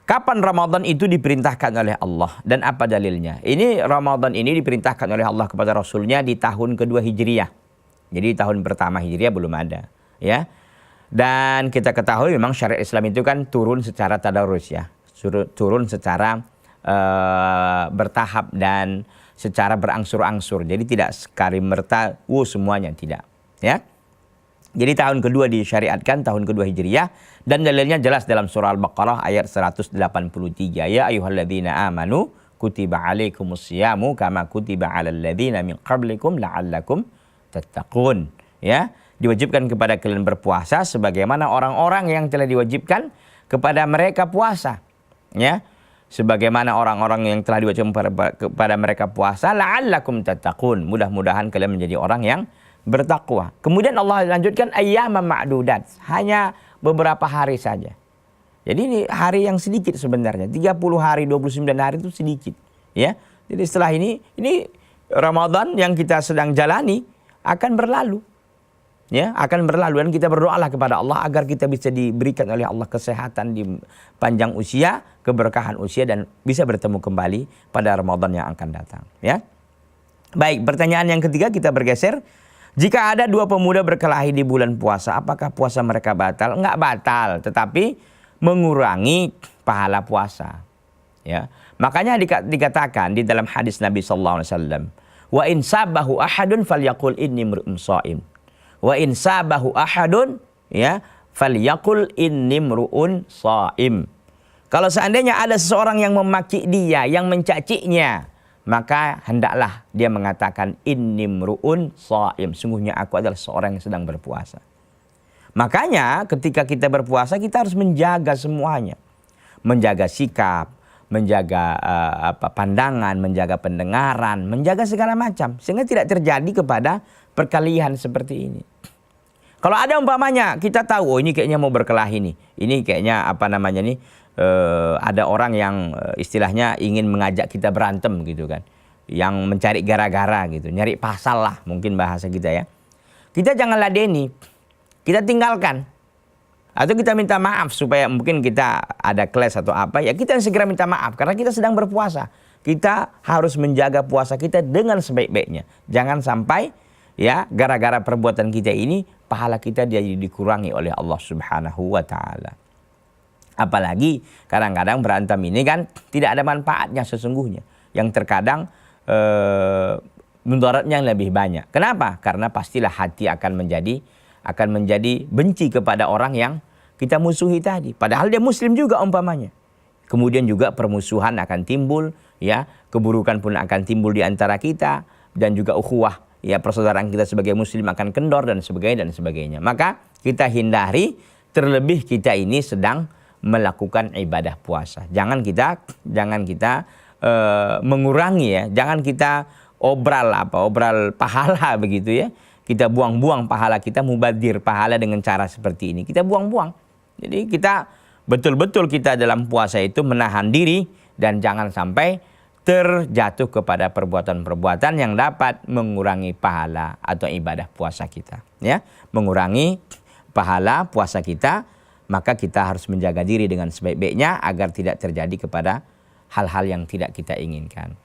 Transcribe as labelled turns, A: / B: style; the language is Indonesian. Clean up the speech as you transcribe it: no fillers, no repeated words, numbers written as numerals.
A: Kapan Ramadan itu diperintahkan oleh Allah dan apa dalilnya? Ini Ramadan ini diperintahkan oleh Allah kepada Rasulnya di tahun kedua Hijriyah. Jadi tahun pertama Hijriyah belum ada, ya. Dan kita ketahui memang syariat Islam itu kan turun secara tadarus, ya. Turun secara bertahap dan secara berangsur-angsur. Jadi tidak sekali merta semuanya, tidak, ya. Jadi tahun kedua disyariatkan, tahun kedua Hijriyah, dan dalilnya jelas dalam surah Al-Baqarah ayat 183. Ya ayyuhalladzina amanu kutiba alaikumusyamu kama kutiba alal ladzina min qablikum la'allakum tattaqun. Ya, diwajibkan kepada kalian berpuasa sebagaimana orang-orang yang telah diwajibkan kepada mereka puasa. Ya, sebagaimana orang-orang yang telah diwajibkan kepada mereka puasa, la'allakum tattaqun. Mudah-mudahan kalian menjadi orang yang bertakwa. Kemudian Allah lanjutkan ayyaman ma'dudat, hanya beberapa hari saja. Jadi ini hari yang sedikit sebenarnya. 30 hari, 29 hari itu sedikit, ya. Jadi setelah ini Ramadan yang kita sedang jalani akan berlalu. Ya, akan berlalu, dan kita berdoalah kepada Allah agar kita bisa diberikan oleh Allah kesehatan di panjang usia, keberkahan usia, dan bisa bertemu kembali pada Ramadan yang akan datang, ya. Baik, pertanyaan yang ketiga kita bergeser. Jika ada dua pemuda berkelahi di bulan puasa, apakah puasa mereka batal? Enggak batal, tetapi mengurangi pahala puasa. Ya, makanya dikatakan di dalam hadis Nabi SAW, wa in sabahu ahadun falyaqul inni mru'un shaim. Wa in sabahu ahadun, ya, falyaqul inni mru'un shaim. Kalau seandainya ada seseorang yang memaki dia, yang mencaciknya, maka hendaklah dia mengatakan inni mru'un shaim, sungguhnya aku adalah seorang yang sedang berpuasa. Makanya ketika kita berpuasa kita harus menjaga semuanya. Menjaga sikap, menjaga pandangan, menjaga pendengaran, menjaga segala macam sehingga tidak terjadi kepada perkelahian seperti ini. Kalau ada umpamanya kita tahu, oh ini kayaknya mau berkelahi nih. Ini kayaknya ada orang yang istilahnya ingin mengajak kita berantem gitu kan. Yang mencari gara-gara gitu, nyari pasal lah mungkin bahasa kita, ya. Kita jangan ladeni, kita tinggalkan. Atau kita minta maaf supaya mungkin kita ada kelas atau apa, ya kita segera minta maaf karena kita sedang berpuasa. Kita harus menjaga puasa kita dengan sebaik-baiknya. Jangan sampai, ya, gara-gara perbuatan kita ini pahala kita jadi dikurangi oleh Allah Subhanahu wa taala. Apalagi kadang-kadang berantem ini kan tidak ada manfaatnya sesungguhnya. Yang terkadang mudaratnya yang lebih banyak. Kenapa? Karena pastilah hati akan menjadi benci kepada orang yang kita musuhi tadi. Padahal dia muslim juga umpamanya. Kemudian juga permusuhan akan timbul, ya, keburukan pun akan timbul di antara kita, dan juga ukhuwah, ya, persaudaraan kita sebagai muslim akan kendor dan sebagainya. Maka kita hindari, terlebih kita ini sedang melakukan ibadah puasa. Jangan kita mengurangi, ya. Jangan kita obral pahala begitu, ya. Kita buang-buang pahala kita, mubadir pahala dengan cara seperti ini. Kita buang-buang. Jadi kita betul-betul kita dalam puasa itu menahan diri dan jangan sampai terjatuh kepada perbuatan-perbuatan yang dapat mengurangi pahala atau ibadah puasa kita, ya. Mengurangi pahala puasa kita, maka kita harus menjaga diri dengan sebaik-baiknya agar tidak terjadi kepada hal-hal yang tidak kita inginkan.